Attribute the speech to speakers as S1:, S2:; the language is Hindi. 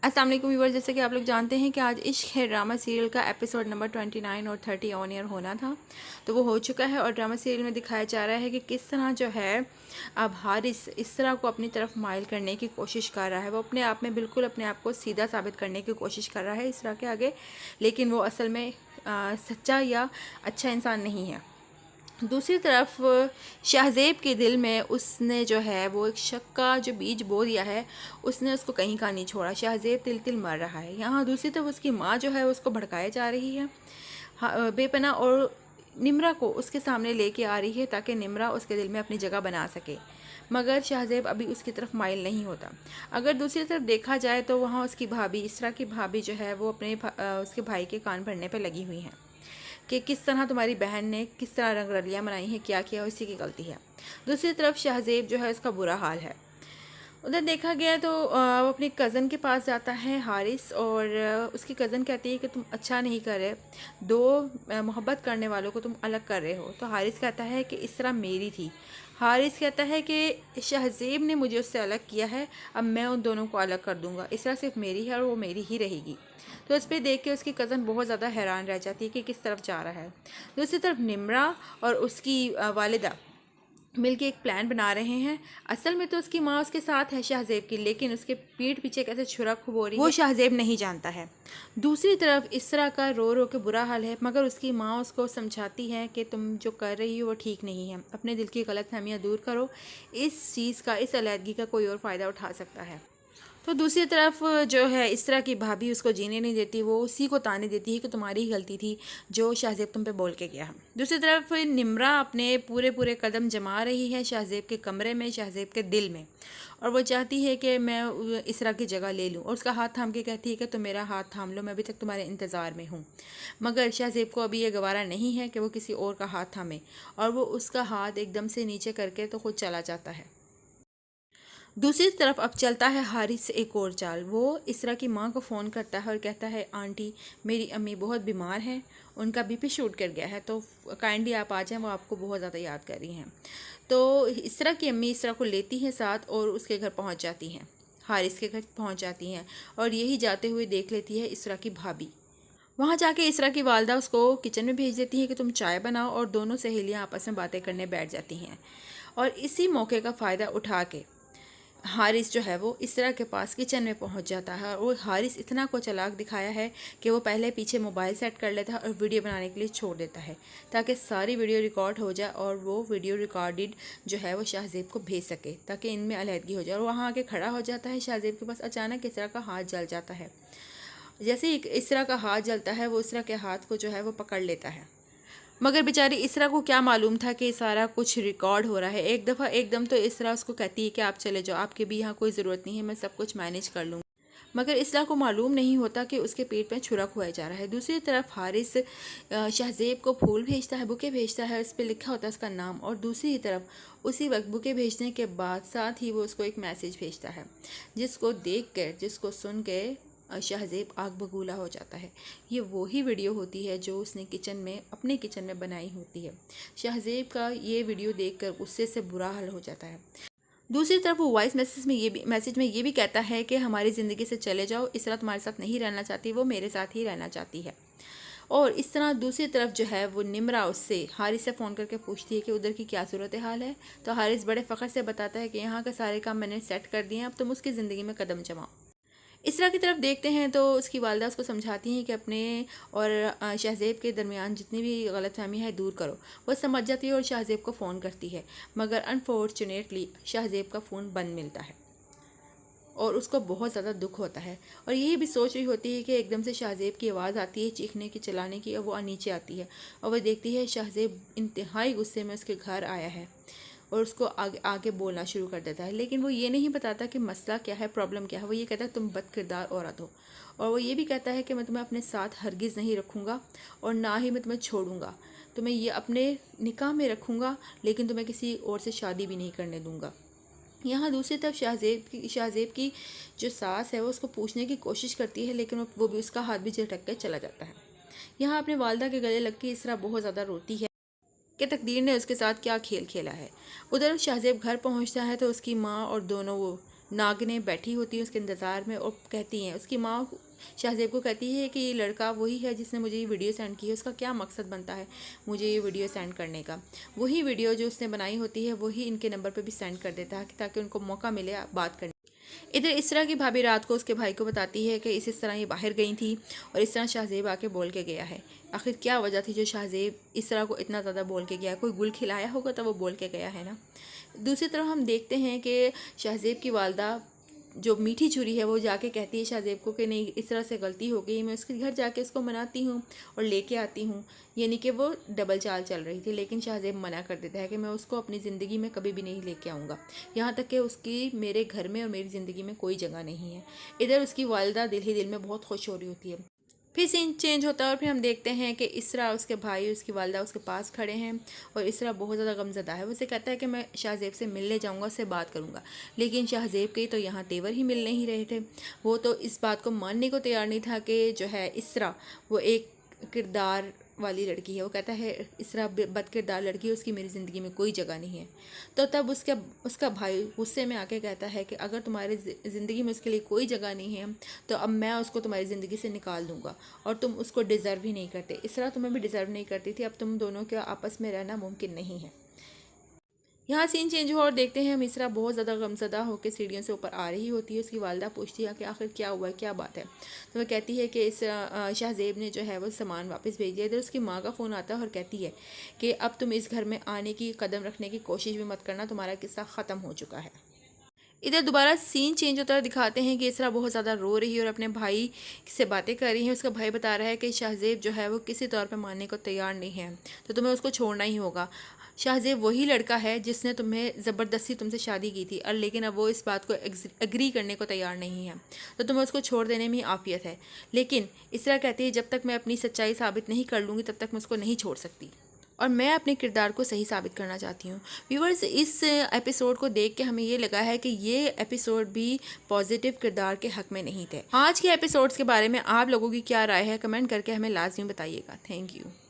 S1: अस्सलाम वालेकुम व्यूअर्स, जैसे कि आप लोग जानते हैं कि आज इश्क है ड्रामा सीरियल का एपिसोड नंबर 29 और 30 ऑन एयर होना था, तो वो हो चुका है। और ड्रामा सीरियल में दिखाया जा रहा है कि किस तरह जो है अब हारिस इस तरह को अपनी तरफ माइल करने की कोशिश कर रहा है। वो अपने आप में बिल्कुल अपने आप को सीधा साबित करने की कोशिश कर रहा है इस तरह के आगे, लेकिन वो असल में सच्चा या अच्छा इंसान नहीं है। दूसरी तरफ शाहज़ेब के दिल में उसने जो है वो एक शक का जो बीज बो दिया है, उसने उसको कहीं का नहीं छोड़ा। शाहज़ेब तिल तिल मर रहा है। यहाँ दूसरी तरफ उसकी माँ जो है उसको भड़काए जा रही है बेपनाह, और निम्रा को उसके सामने लेके आ रही है ताकि निम्रा उसके दिल में अपनी जगह बना सके, मगर शाहज़ेब अभी उसकी तरफ माइल नहीं होता। अगर दूसरी तरफ देखा जाए तो वहाँ उसकी भाभी, इसरा की भाभी जो है वो अपने उसके भाई के कान भरने पर लगी हुई हैं कि किस तरह तुम्हारी बहन ने किस तरह रंग रलियाँ बनाई हैं, क्या किया, इसी की गलती है। दूसरी तरफ शाहज़ेब जो है उसका बुरा हाल है। उधर देखा गया तो वो अपनी कज़न के पास जाता है हारिस, और उसकी कज़न कहती है कि तुम अच्छा नहीं कर रहे, दो मोहब्बत करने वालों को तुम अलग कर रहे हो। तो हारिस कहता है कि इस तरह मेरी थी। हारिस कहता है कि शाहज़ेब ने मुझे उससे अलग किया है, अब मैं उन दोनों को अलग कर दूंगा, इस तरह सिर्फ मेरी है और वो मेरी ही रहेगी। तो इस पर देख के उसकी कज़न बहुत ज़्यादा हैरान रह जाती है कि किस तरफ जा रहा है। दूसरी तरफ निम्रा और उसकी वालिदा मिलके एक प्लान बना रहे हैं। असल में तो उसकी माँ उसके साथ है शाहज़ेब की, लेकिन उसके पीठ पीछे कैसे छुरा खूब हो रही है वो शाहज़ेब नहीं जानता है। दूसरी तरफ इसरा का रो रो के बुरा हाल है, मगर उसकी माँ उसको समझाती है कि तुम जो कर रही हो वो ठीक नहीं है, अपने दिल की गलतफहमियाँ दूर करो, इस चीज़ का, इस अलहदगी का कोई और फ़ायदा उठा सकता है। तो दूसरी तरफ जो है इस तरह की भाभी उसको जीने नहीं देती, वो उसी को ताने देती है कि तुम्हारी ही गलती थी जो शाहज़ेब तुम पे बोल के गया। दूसरी तरफ निम्रा अपने पूरे पूरे कदम जमा रही है शाहज़ेब के कमरे में, शाहज़ेब के दिल में, और वो चाहती है कि मैं इसरा की जगह ले लूँ, और उसका हाथ थाम के कहती है कि तुम मेरा हाथ थाम लो, मैं अभी तक तुम्हारे इंतज़ार में हूँ। मगर शाहज़ेब को अभी ये गवारा नहीं है कि वो किसी और का हाथ थामे, और वो उसका हाथ एकदम से नीचे करके तो खुद चला जाता है। दूसरी तरफ अब चलता है हारिस से एक और चाल। वो इसरा की माँ को फ़ोन करता है और कहता है आंटी, मेरी अम्मी बहुत बीमार हैं, उनका बीपी शूट कर गया है, तो काइंडली आप आ जाएं, वो आपको बहुत ज़्यादा याद कर रही हैं। तो इसरा की अम्मी इसरा को लेती हैं साथ और उसके घर पहुँच जाती हैं, हारिस के घर पहुँच जाती हैं, और यही जाते हुए देख लेती है इसरा की भाभी। वहाँ जाके इसरा की वालदा उसको किचन में भेज देती है कि तुम चाय बनाओ, और दोनों सहेलियाँ आपस में बातें करने बैठ जाती हैं। और इसी मौके का फ़ायदा उठा के हारिस जो है वो इसरा के पास किचन में पहुंच जाता है, और हारिस इतना को चालाक दिखाया है कि वो पहले पीछे मोबाइल सेट कर लेता है और वीडियो बनाने के लिए छोड़ देता है ताकि सारी वीडियो रिकॉर्ड हो जाए, और वो वीडियो रिकॉर्डेड जो है वो शाहज़ेब को भेज सके ताकि इनमें अलहदगी हो जाए। और वहाँ आके खड़ा हो जाता है शाहज़ेब के पास। अचानक इसरा का हाथ जल जाता है। जैसे ही इसरा का हाथ जलता है वो इसरा के हाथ को जो है वो पकड़ लेता है, मगर बेचारी इसरा को क्या मालूम था कि सारा कुछ रिकॉर्ड हो रहा है। एक दफ़ा एकदम तो इसरा उसको कहती है कि आप चले जाओ, आपके भी यहाँ कोई ज़रूरत नहीं है, मैं सब कुछ मैनेज कर लूँगी। मगर इसरा को मालूम नहीं होता कि उसके पेट में छुरा खुआया जा रहा है। दूसरी तरफ हारिस शाहज़ेब को फूल भेजता है, बुके भेजता है, उस पर लिखा होता है उसका नाम, और दूसरी तरफ उसी वक्त बुके भेजने के बाद साथ ही वो उसको एक मैसेज भेजता है, जिसको देख कर, जिसको सुन के शाहज़ेब आग बबूला हो जाता है। ये वही वीडियो होती है जो उसने अपने किचन में बनाई होती है। शाहज़ेब का ये वीडियो देखकर गुस्से से बुरा हाल हो जाता है। दूसरी तरफ वो वॉइस मैसेज में ये भी कहता है कि हमारी ज़िंदगी से चले जाओ, इसरा तुम्हारे साथ नहीं रहना चाहती, वो मेरे साथ ही रहना चाहती है। और इस तरह दूसरी तरफ जो है वो निम्रा उससे हारिस से फ़ोन करके पूछती है कि उधर की क्या सूरत हाल है। तो हारिस बड़े फ़ख्र से बताता है कि यहाँ के सारे काम मैंने सेट कर दिए हैं, अब तुम उसकी ज़िंदगी में कदम जमाओ। इसरा की तरफ देखते हैं तो उसकी वालदा उसको समझाती हैं कि अपने और शाहज़ेब के दरमियान जितनी भी गलतफहमी है दूर करो। वो समझ जाती है और शाहज़ेब को फ़ोन करती है, मगर अनफॉर्चुनेटली शाहज़ेब का फ़ोन बंद मिलता है, और उसको बहुत ज़्यादा दुख होता है। और यही भी सोच रही होती है कि एकदम से शाहज़ेब की आवाज़ आती है चीखने की, चिल्लाने की, और वो नीचे आती है और वह देखती है शाहज़ेब इंतहाई गुस्से में उसके घर आया है, और उसको आगे आगे बोलना शुरू कर देता है। लेकिन वो ये नहीं बताता कि मसला क्या है, प्रॉब्लम क्या है। वो ये कहता है तुम बदकिरदार औरत हो, और वो ये भी कहता है कि मैं तुम्हें अपने साथ हरगिज़ नहीं रखूँगा, और ना ही मैं तुम्हें छोड़ूंगा, तुम्हें ये अपने निकाह में रखूँगा, लेकिन तुम्हें किसी और से शादी भी नहीं करने दूँगा। यहाँ दूसरी तरफ शाहज़ेब की जो सास है वो उसको पूछने की कोशिश करती है, लेकिन वो भी उसका हाथ भी झटक कर चला जाता है। यहाँ अपने वालदा के गले लग के इसरा बहुत ज़्यादा रोती है कि तकदीर ने उसके साथ क्या खेल खेला है। उधर शाहज़ेब घर पहुंचता है तो उसकी माँ और दोनों वो नागिनें बैठी होती हैं उसके इंतज़ार में और कहती हैं, उसकी माँ शाहज़ेब को कहती है कि ये लड़का वही है जिसने मुझे ये वीडियो सेंड की है, उसका क्या मकसद बनता है मुझे ये वीडियो सेंड करने का। वही वीडियो जो उसने बनाई होती है वही इनके नंबर पे भी सेंड कर देता है ताकि उनको मौका मिले बात करने। इधर इस तरह की भाभी रात को उसके भाई को बताती है कि इस तरह ये बाहर गई थी और इस तरह शाहज़ेब आके बोल के गया है। आखिर क्या वजह थी जो शाहज़ेब इस तरह को इतना ज़्यादा बोल के गया है? कोई गुल खिलाया होगा तो वो बोल के गया है ना। दूसरी तरफ हम देखते हैं कि शाहज़ेब की वालदा जो मीठी छुरी है वो जाके कहती है शाहज़ेब को कि नहीं, इस तरह से गलती हो गई, मैं उसके घर जाके उसको मनाती हूँ और लेके आती हूँ। यानी कि वो डबल चाल चल रही थी, लेकिन शाहज़ेब मना कर देता है कि मैं उसको अपनी ज़िंदगी में कभी भी नहीं लेके आऊँगा, यहाँ तक कि उसकी मेरे घर में और मेरी ज़िंदगी में कोई जगह नहीं है। इधर उसकी वालिदा दिल ही दिल में बहुत खुश हो रही होती है। फिर सीन चेंज होता है और फिर हम देखते हैं कि इसरा, उसके भाई, उसकी वालिदा उसके पास खड़े हैं और इसरा बहुत ज़्यादा गमज़दा है। वो उसे कहता है कि मैं शाहज़ेब से मिलने जाऊंगा, उससे बात करूंगा, लेकिन शाहज़ेब के तो यहाँ तेवर ही मिल नहीं रहे थे। वो तो इस बात को मानने को तैयार नहीं था कि जो है इसरा वो एक किरदार वाली लड़की है। वो कहता है इसरा बद किरदार लड़की है, उसकी मेरी ज़िंदगी में कोई जगह नहीं है। तो तब उसका भाई गुस्से में आके कहता है कि अगर तुम्हारी ज़िंदगी में उसके लिए कोई जगह नहीं है तो अब मैं उसको तुम्हारी ज़िंदगी से निकाल दूंगा और तुम उसको डिज़र्व ही नहीं करते। इसरा तुम्हें भी डिज़र्व नहीं करती थी, अब तुम दोनों के आपस में रहना मुमकिन नहीं है। यहाँ सीन चेंज हुआ और देखते हैं मिसरा बहुत ज़्यादा गमज़दा होकर सीढ़ियों से ऊपर आ रही होती है। उसकी वालिदा पूछती है कि आखिर क्या हुआ है, क्या बात है। तो वह कहती है कि इस शाहज़ेब ने जो है वो सामान वापस भेज दिया। इधर उसकी माँ का फ़ोन आता है और कहती है कि अब तुम इस घर में आने की कदम रखने की कोशिश भी मत करना, तुम्हारा किस्सा ख़त्म हो चुका है। इधर दोबारा सीन चेंज होता है, दिखाते हैं कि इसरा बहुत ज़्यादा रो रही है और अपने भाई से बातें कर रही है। उसका भाई बता रहा है कि शाहज़ेब जो है वो किसी तौर पे मानने को तैयार नहीं है, तो तुम्हें उसको छोड़ना ही होगा। शाहज़ेब वही लड़का है जिसने तुम्हें ज़बरदस्ती तुमसे शादी की थी और लेकिन अब वो इस बात को एग्री करने को तैयार नहीं है, तो तुम्हें उसको छोड़ देने में ही आफियत है। लेकिन इसरा कहती है जब तक मैं अपनी सच्चाई साबित नहीं कर लूँगी तब तक मैं उसको नहीं छोड़ सकती और मैं अपने किरदार को सही साबित करना चाहती हूँ। व्यूवर्स, इस एपिसोड को देख के हमें ये लगा है कि ये एपिसोड भी पॉजिटिव किरदार के हक में नहीं थे। आज के एपिसोड्स के बारे में आप लोगों की क्या राय है, कमेंट करके हमें लाजमी बताइएगा। Thank you.